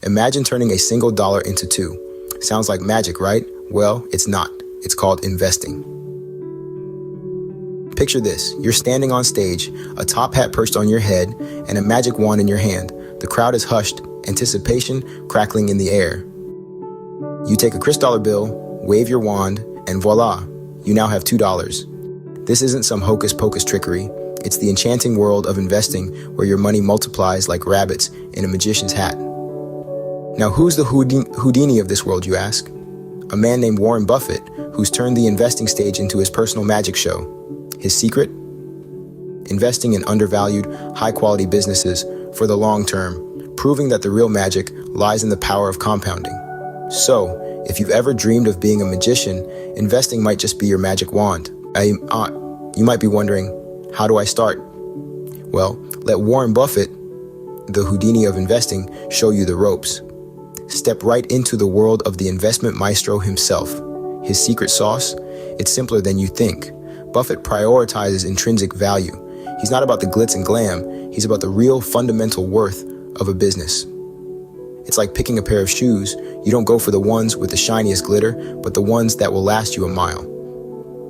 Imagine turning a single dollar into two. Sounds like magic, right? Well, it's not. It's called investing. Picture this. You're standing on stage, a top hat perched on your head, and a magic wand in your hand. The crowd is hushed, anticipation crackling in the air. You take a crystal bill, wave your wand, and voila, you now have $2. This isn't some hocus-pocus trickery. It's the enchanting world of investing where your money multiplies like rabbits in a magician's hat. Now, who's the Houdini of this world, you ask? A man named Warren Buffett, who's turned the investing stage into his personal magic show. His secret? Investing in undervalued, high-quality businesses for the long term, proving that the real magic lies in the power of compounding. So, if you've ever dreamed of being a magician, investing might just be your magic wand. You might be wondering, how do I start? Well, let Warren Buffett, the Houdini of investing, show you the ropes. Step right into the world of the investment maestro himself. His secret sauce? It's simpler than you think. Buffett prioritizes intrinsic value. He's not about the glitz and glam. He's about the real fundamental worth of a business. It's like picking a pair of shoes. You don't go for the ones with the shiniest glitter, but the ones that will last you a mile.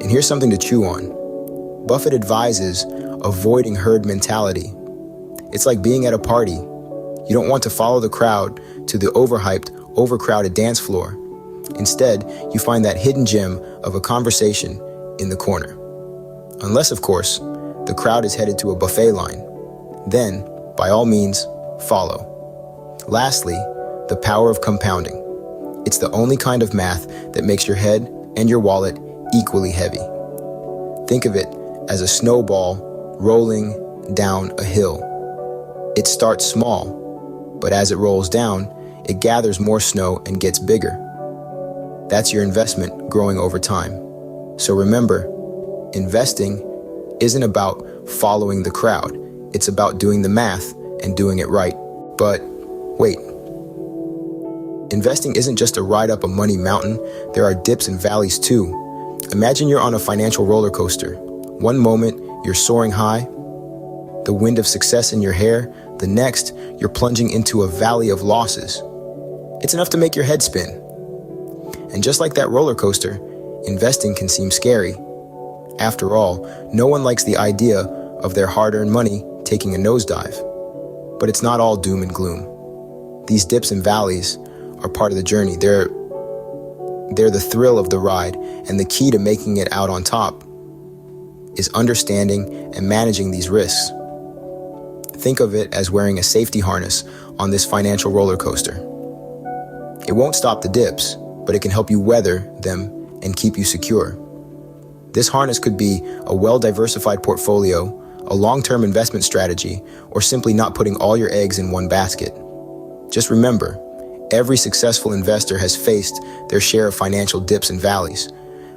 And here's something to chew on. Buffett advises avoiding herd mentality. It's like being at a party. You don't want to follow the crowd to the overhyped, overcrowded dance floor. Instead, you find that hidden gem of a conversation in the corner. Unless, of course, the crowd is headed to a buffet line. Then, by all means, follow. Lastly, the power of compounding. It's the only kind of math that makes your head and your wallet equally heavy. Think of it as a snowball rolling down a hill. It starts small, but as it rolls down, it gathers more snow and gets bigger. That's your investment growing over time. So remember, investing isn't about following the crowd. It's about doing the math and doing it right. But wait, investing isn't just a ride up a money mountain. There are dips and valleys too. Imagine you're on a financial roller coaster. One moment, you're soaring high, the wind of success in your hair. The next, you're plunging into a valley of losses. It's enough to make your head spin. And just like that roller coaster, investing can seem scary. After all, no one likes the idea of their hard-earned money taking a nosedive. But it's not all doom and gloom. These dips and valleys are part of the journey. They're the thrill of the ride, and the key to making it out on top is understanding and managing these risks. Think of it as wearing a safety harness on this financial roller coaster. It won't stop the dips, but it can help you weather them and keep you secure. This harness could be a well-diversified portfolio, a long-term investment strategy, or simply not putting all your eggs in one basket. Just remember, every successful investor has faced their share of financial dips and valleys,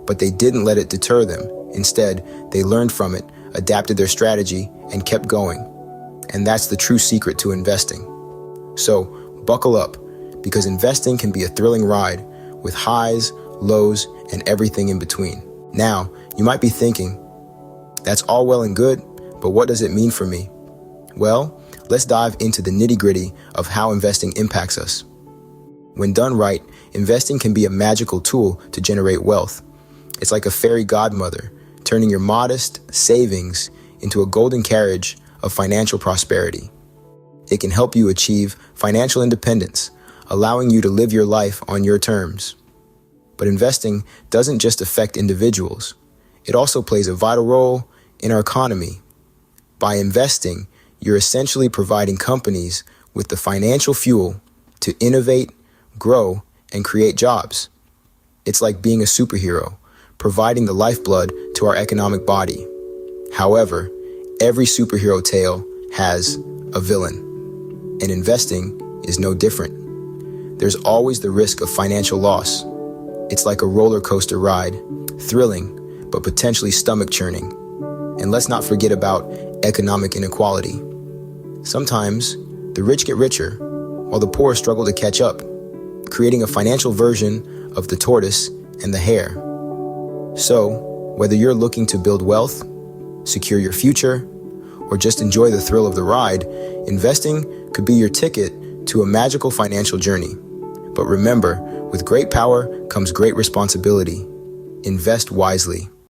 but they didn't let it deter them. Instead, they learned from it, adapted their strategy, and kept going. And that's the true secret to investing. So, buckle up, because investing can be a thrilling ride with highs, lows, and everything in between. Now, you might be thinking, that's all well and good, but what does it mean for me? Well, let's dive into the nitty-gritty of how investing impacts us. When done right, investing can be a magical tool to generate wealth. It's like a fairy godmother, turning your modest savings into a golden carriage of financial prosperity. It can help you achieve financial independence, allowing you to live your life on your terms. But investing doesn't just affect individuals. It also plays a vital role in our economy. By investing, you're essentially providing companies with the financial fuel to innovate, grow, and create jobs. It's like being a superhero, providing the lifeblood to our economic body. However, every superhero tale has a villain, and investing is no different. There's always the risk of financial loss. It's like a roller coaster ride, thrilling, but potentially stomach-churning. And let's not forget about economic inequality. Sometimes, the rich get richer, while the poor struggle to catch up, creating a financial version of the tortoise and the hare. So, whether you're looking to build wealth, secure your future, or just enjoy the thrill of the ride, investing could be your ticket to a magical financial journey. But remember, with great power comes great responsibility. Invest wisely.